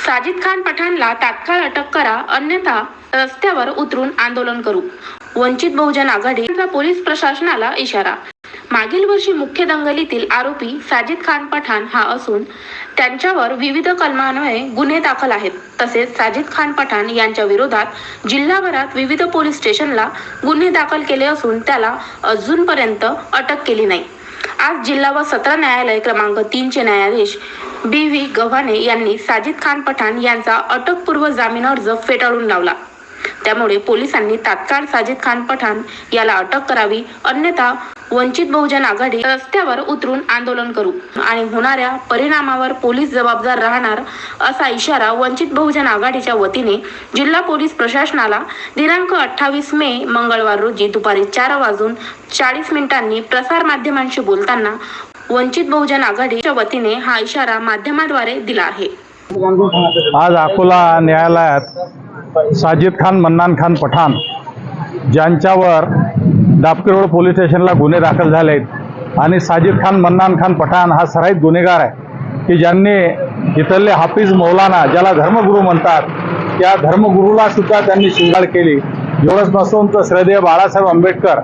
साजिद खान पठाणला तात्काळ अटक करा, अन्यथा रस्त्यावर उतरून आंदोलन करू. वंचित बहुजन आघाडीचा पोलीस प्रशासनाला इशारा. मागील वर्षी मुख्य दंगलीतील आरोपी साजिद खान पठाण हा असून त्यांच्यावर विविध कलमान्वये गुन्हे दाखल आहेत. तसेच साजिद खान पठाण यांच्या विरोधात जिल्हाभरात विविध पोलीस स्टेशनला गुन्हे दाखल केले असून त्याला अजूनपर्यंत अटक केली नाही. आज जिल्हा व सत्र न्यायालय क्रमांक 3 चे न्यायाधीश B.V. गव्हाणे यांनी साजिद खान पठाण यांचा अटकपूर्व जामीन अर्ज फेटाळून लावला. त्यामुळे पोलिसांनी तात्काळ साजिद खान पठाण याला अटक करावी, अन्यथा वंचित बहुजन आघाडी रस्त्यावर उतरून आंदोलन करू आणि होणाऱ्या परिणामावर पोलीस जबाबदार राहणार, असा इशारा वंचित बहुजन आघाडीच्या वतीने जिल्हा पोलीस प्रशासनाला दिनांक 28 मे मंगळवार रोजी दुपारी 4:40 प्रसार माध्यमांशी बोलताना वंचित बहुजन आघाडीच्या वतीने हा इशारा माध्यमाद्वारे दिला आहे. आज अकोला न्यायालयात साजिद खान मन्नान खान पठाण ज्यांच्यावर डाबकी रोड पोलीस स्टेशनला गुन्हे दाखल झाले आहेत आणि साजिद खान मन्नान खान पठाण हा सराईत गुन्हेगार आहे की ज्यांनी इथले हाफिज मौलाना ज्याला धर्मगुरू म्हणतात त्या धर्मगुरूला सुद्धा त्यांनी शिंगाळ केली. एवढंच नसून तर श्रद्धेय बाळासाहेब आंबेडकर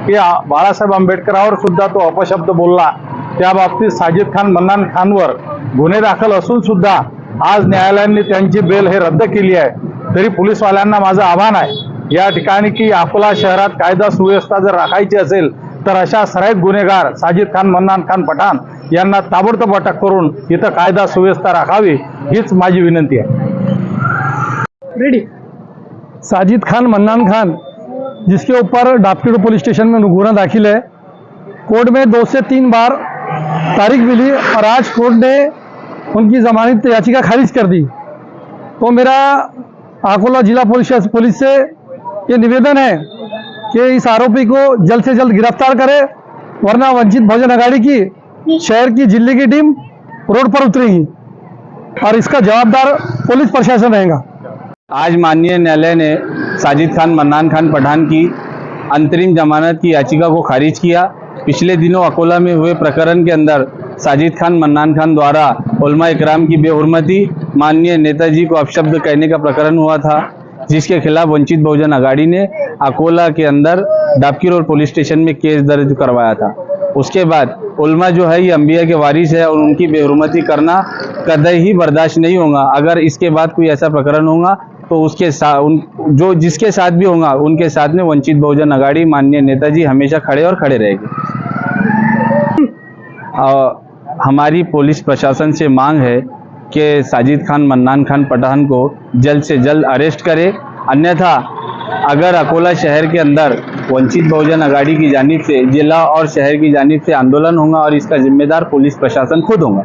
की बाळासाहेब आंबेडकरावर सुद्धा तो अपशब्द बोलला. त्या बाबतीत साजिद खान मन्नान खानवर गुन्हे दाखल असून सुद्धा आज न्यायालयाने त्यांची बेल हे रद्द केली आहे. तरी पोलीसवाल्यांना माझं आव्हान आहे या ठिकाणी की अकोला शहरात कायदा सुव्यवस्था जर राखायची असेल तर अशा सराईत गुन्हेगार साजिद खान मन्नान खान पठाण यांना ताबडतोब अटक करून इथं कायदा सुव्यवस्था राखावी हीच माझी विनंती आहे. रेडी. साजिद खान मन्नान खान जिसके ऊपर डाबकी रोड पुलिस स्टेशन में गुना दाखिल है, कोर्ट में 2 से 3 बार तारीख मिली और आज कोर्ट ने उनकी जमानत याचिका खारिज कर दी. तो मेरा अकोला जिला पुलिस से ये निवेदन है कि इस आरोपी को जल्द से जल्द गिरफ्तार करे, वरना वंचित बहुजन आघाड़ी की शहर की जिले की टीम रोड पर उतरेगी और इसका जवाबदार पुलिस प्रशासन रहेगा. आज माननीय न्यायालय ने साजिद खान मन्नान खान पठाण की अंतरिम जमानत की याचिका को खारिज किया. पिछले दिनों अकोला में हुए प्रकरण के अंदर साजिद खान मन्नान खान द्वारा उलमा इकराम की बेहुरमती, माननीय नेताजी को अपशब्द कहने का प्रकरण हुआ था, जिसके खिलाफ वंचित बहुजन आघाड़ी ने अकोला के अंदर डाबकी रोड पुलिस स्टेशन में केस दर्ज करवाया था. उसके बाद उलमा जो है ये अंबिया के वारिस है और उनकी बेहुरमती करना कतई ही बर्दाश्त नहीं होगा. अगर इसके बाद कोई ऐसा प्रकरण होगा तो उसके साथ जो जिसके साथ भी होगा उनके साथ में वंचित बहुजन आघाड़ी माननीय नेताजी हमेशा खड़े और खड़े रहेगी. हमारी पुलिस प्रशासन से मांग है कि साजिद खान मन्नान खान पठाण को जल्द से जल्द अरेस्ट करे, अन्यथा अगर अकोला शहर के अंदर वंचित बहुजन आघाड़ी की जानिब से जिला और शहर की जानिब से आंदोलन होगा और इसका जिम्मेदार पुलिस प्रशासन खुद होगा.